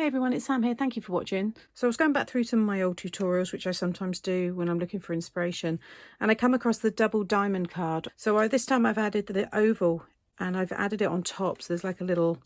Hey everyone, it's Sam here. Thank you for watching. So I was going back through some of my old tutorials, which I sometimes do when I'm looking for inspiration, and I come across the double diamond card. So this time I've added the oval and I've added it on top. So there's like a little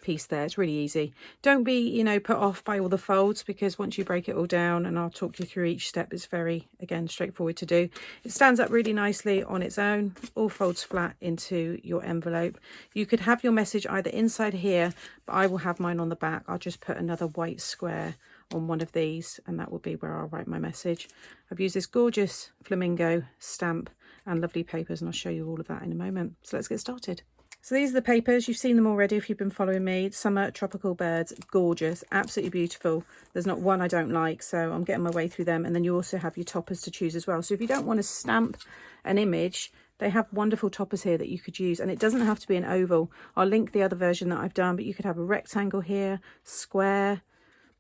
piece there. It's really easy. Don't be, put off by all the folds, because once you break it all down, and I'll talk you through each step, it's very, again, straightforward to do. It stands up really nicely on its own, all folds flat into your envelope. You could have your message either inside here, but I will have mine on the back. I'll just put another white square on one of these, and that will be where I'll write my message. I've used this gorgeous flamingo stamp and lovely papers, and I'll show you all of that in a moment. So let's get started. So these are the papers. You've seen them already if you've been following me. Summer Tropical Birds, gorgeous, absolutely beautiful. There's not one I don't like, so I'm getting my way through them. And then you also have your toppers to choose as well. So if you don't want to stamp an image, they have wonderful toppers here that you could use, and it doesn't have to be an oval. I'll link the other version that I've done, but you could have a rectangle here, square,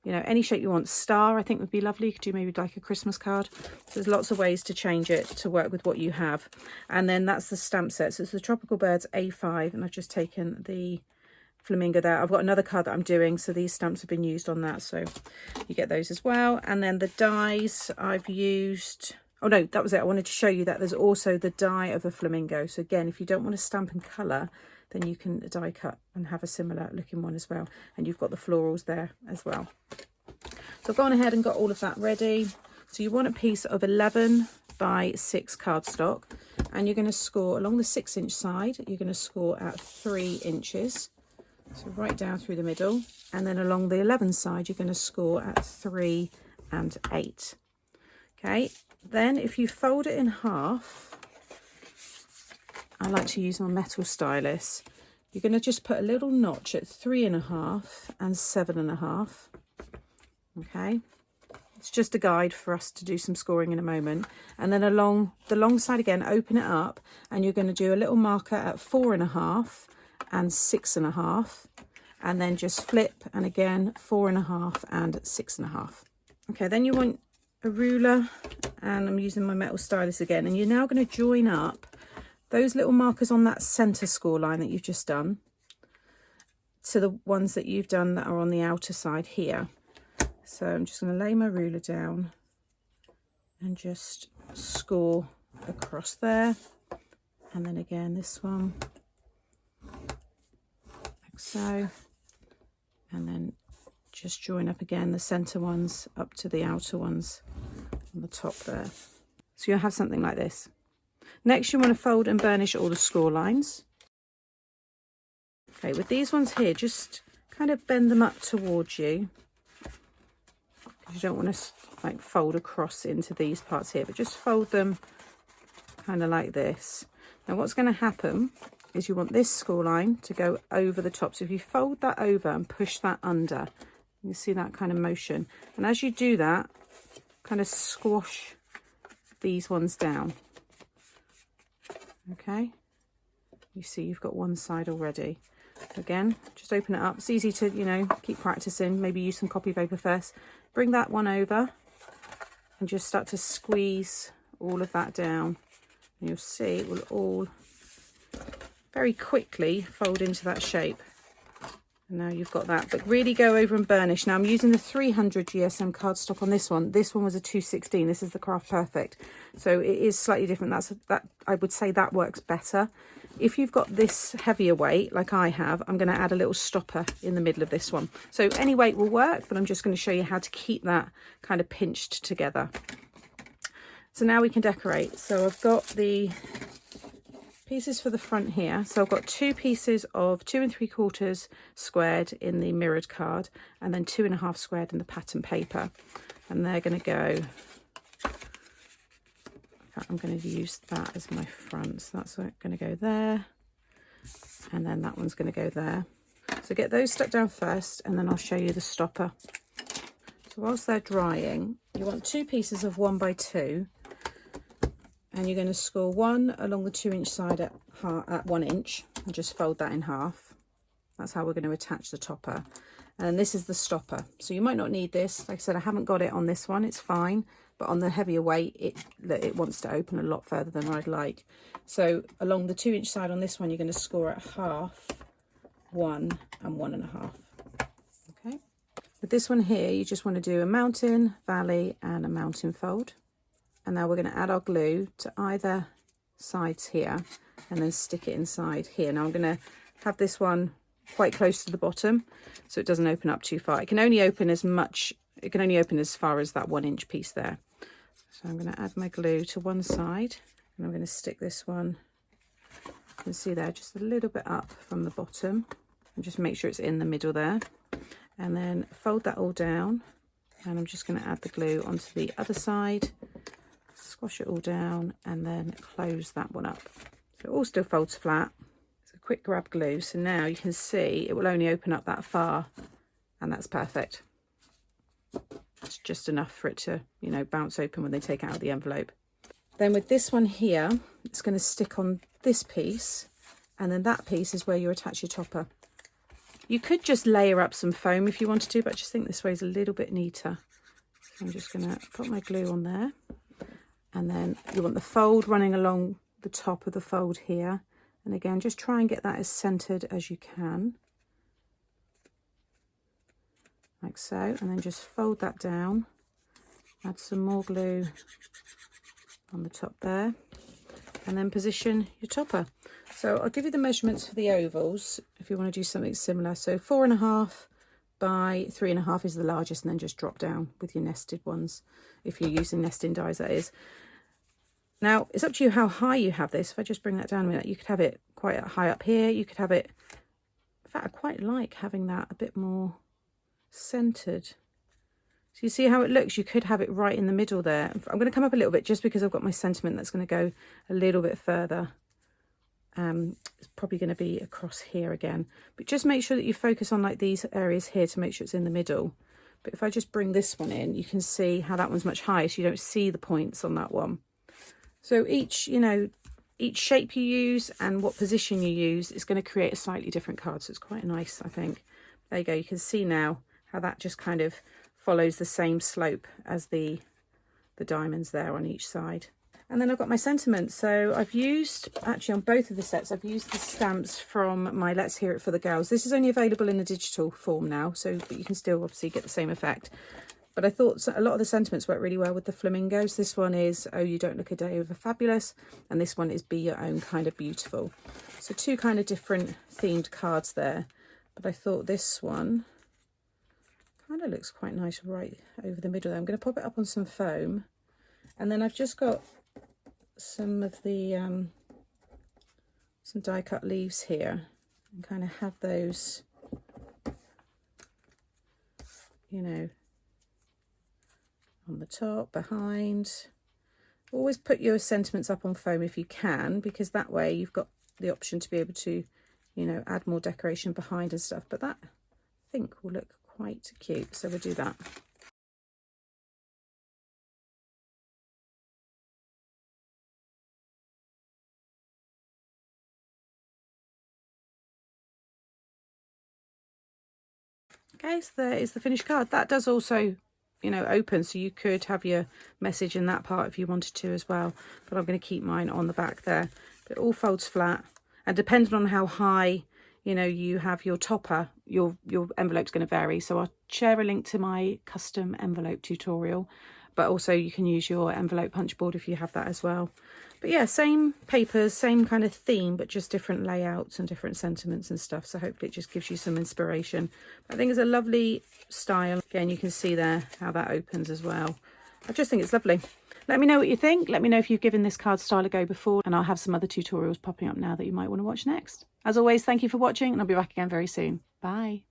any shape you want. Star, I think, would be lovely. You could do maybe like a Christmas card. So there's lots of ways to change it to work with what you have. And then that's the stamp set. So it's the Tropical Birds A5, and I've just taken the flamingo there. I've got another card that I'm doing, so these stamps have been used on that, so you get those as well. And then the dies I've used... Oh no, that was it. I wanted to show you that there's also the die of a flamingo. So again, if you don't want to stamp and colour, then you can die cut and have a similar looking one as well. And you've got the florals there as well. So I've gone ahead and got all of that ready. So you want a piece of 11 by 6 cardstock, and you're going to score along the 6-inch side. You're going to score at 3 inches. So right down through the middle. And then along the 11 side, you're going to score at 3 and 8. Okay. Then if you fold it in half, I like to use my metal stylus. You're going to just put a little notch at 3.5 and 7.5. Okay, it's just a guide for us to do some scoring in a moment. And then along the long side again, open it up, and you're going to do a little marker at 4.5 and 6.5, and then just flip, and again 4.5 and 6.5. Okay, then you want a ruler, and I'm using my metal stylus again, and you're now going to join up those little markers on that center score line that you've just done to the ones that you've done that are on the outer side here. So I'm just going to lay my ruler down and just score across there, and then again this one like so, and then just join up again the center ones up to the outer ones on the top there. So you'll have something like this. Next, you want to fold and burnish all the score lines. Okay, with these ones here, just kind of bend them up towards you. You don't want to like fold across into these parts here, but just fold them kind of like this. Now what's going to happen is you want this score line to go over the top. So if you fold that over and push that under, you see that kind of motion. And as you do that, kind of squash these ones down. Okay, you see you've got one side already. Again, just open it up. It's easy to, keep practicing. Maybe use some copy paper first. Bring that one over and just start to squeeze all of that down. And you'll see it will all very quickly fold into that shape. And now you've got that, but really go over and burnish. Now I'm using the 300 GSM cardstock on this one. This one was a 216. This is the Craft Perfect. So it is slightly different. That I would say that works better. If you've got this heavier weight, like I have, I'm going to add a little stopper in the middle of this one. So any weight will work, but I'm just going to show you how to keep that kind of pinched together. So now we can decorate. So I've got the pieces for the front here. So I've got 2 pieces of 2 3/4 squared in the mirrored card, and then 2.5 squared in the pattern paper. And they're going to go... I'm going to use that as my front, so that's going to go there, and then that one's going to go there. So get those stuck down first, and then I'll show you the stopper. So whilst they're drying, you want 2 pieces of 1 by 2, and you're going to score one along the 2-inch side at 1 inch, and just fold that in half. That's how we're going to attach the topper. And this is the stopper. So you might not need this. Like I said, I haven't got it on this one. It's fine. But on the heavier weight, it wants to open a lot further than I'd like. So along the 2-inch side on this one, you're going to score at half, 1 and 1.5. Okay. With this one here, you just want to do a mountain, valley and a mountain fold. And now we're going to add our glue to either sides here and then stick it inside here. Now I'm going to have this one quite close to the bottom so it doesn't open up too far. It can only open as far as that 1 inch piece there. So I'm going to add my glue to one side and I'm going to stick this one, you can see there, just a little bit up from the bottom, and just make sure it's in the middle there. And then fold that all down, and I'm just going to add the glue onto the other side, squash it all down, and then close that one up. So it all still folds flat. It's a quick grab glue, so now you can see it will only open up that far, and that's perfect. It's just enough for it to, you know, bounce open when they take it out of the envelope. Then with this one here, it's going to stick on this piece, and then that piece is where you attach your topper. You could just layer up some foam if you wanted to, but I just think this way is a little bit neater. So I'm just going to put my glue on there, and then you want the fold running along the top of the fold here. And again, just try and get that as centered as you can, like so, and then just fold that down, add some more glue on the top there, and then position your topper. So I'll give you the measurements for the ovals if you want to do something similar. So 4.5 by 3.5 is the largest, and then just drop down with your nested ones if you're using nesting dies, that is. Now it's up to you how high you have this. If I just bring that down a minute, you could have it quite high up here, you could have it, in fact I quite like having that a bit more centered. So you see how it looks? You could have it right in the middle there. I'm going to come up a little bit just because I've got my sentiment that's going to go a little bit further. It's probably going to be across here again. But just make sure that you focus on like these areas here to make sure it's in the middle. But if I just bring this one in, you can see how that one's much higher, so you don't see the points on that one. So each, you know, each shape you use and what position you use is going to create a slightly different card. So it's quite nice, I think. There you go. You can see now how that just kind of follows the same slope as the diamonds there on each side. And then I've got my sentiments. So I've used, actually on both of the sets, I've used the stamps from my Let's Hear It for the Girls. This is only available in the digital form now, so but you can still obviously get the same effect. But I thought a lot of the sentiments work really well with the flamingos. This one is, oh, you don't look a day over fabulous. And this one is, be your own kind of beautiful. So two kind of different themed cards there. But I thought this one kind of looks quite nice right over the middle there. I'm going to pop it up on some foam, and then I've just got some of the some die cut leaves here, and kind of have those, you know, on the top, behind. Always put your sentiments up on foam if you can, because that way you've got the option to be able to, you know, add more decoration behind and stuff. But that I think will look quite cute, so we'll do that. Okay, so there is the finished card. That does also, you know, open, so you could have your message in that part if you wanted to as well, but I'm going to keep mine on the back there. But it all folds flat, and depending on how high, you know, you have your topper, your envelope's going to vary. So I'll share a link to my custom envelope tutorial, but also you can use your envelope punch board if you have that as well. But yeah, same papers, same kind of theme, but just different layouts and different sentiments and stuff. So hopefully it just gives you some inspiration. I think it's a lovely style. Again, you can see there how that opens as well. I just think it's lovely. Let me know what you think. Let me know if you've given this card style a go before, and I'll have some other tutorials popping up now that you might want to watch next. As always, thank you for watching, and I'll be back again very soon. Bye.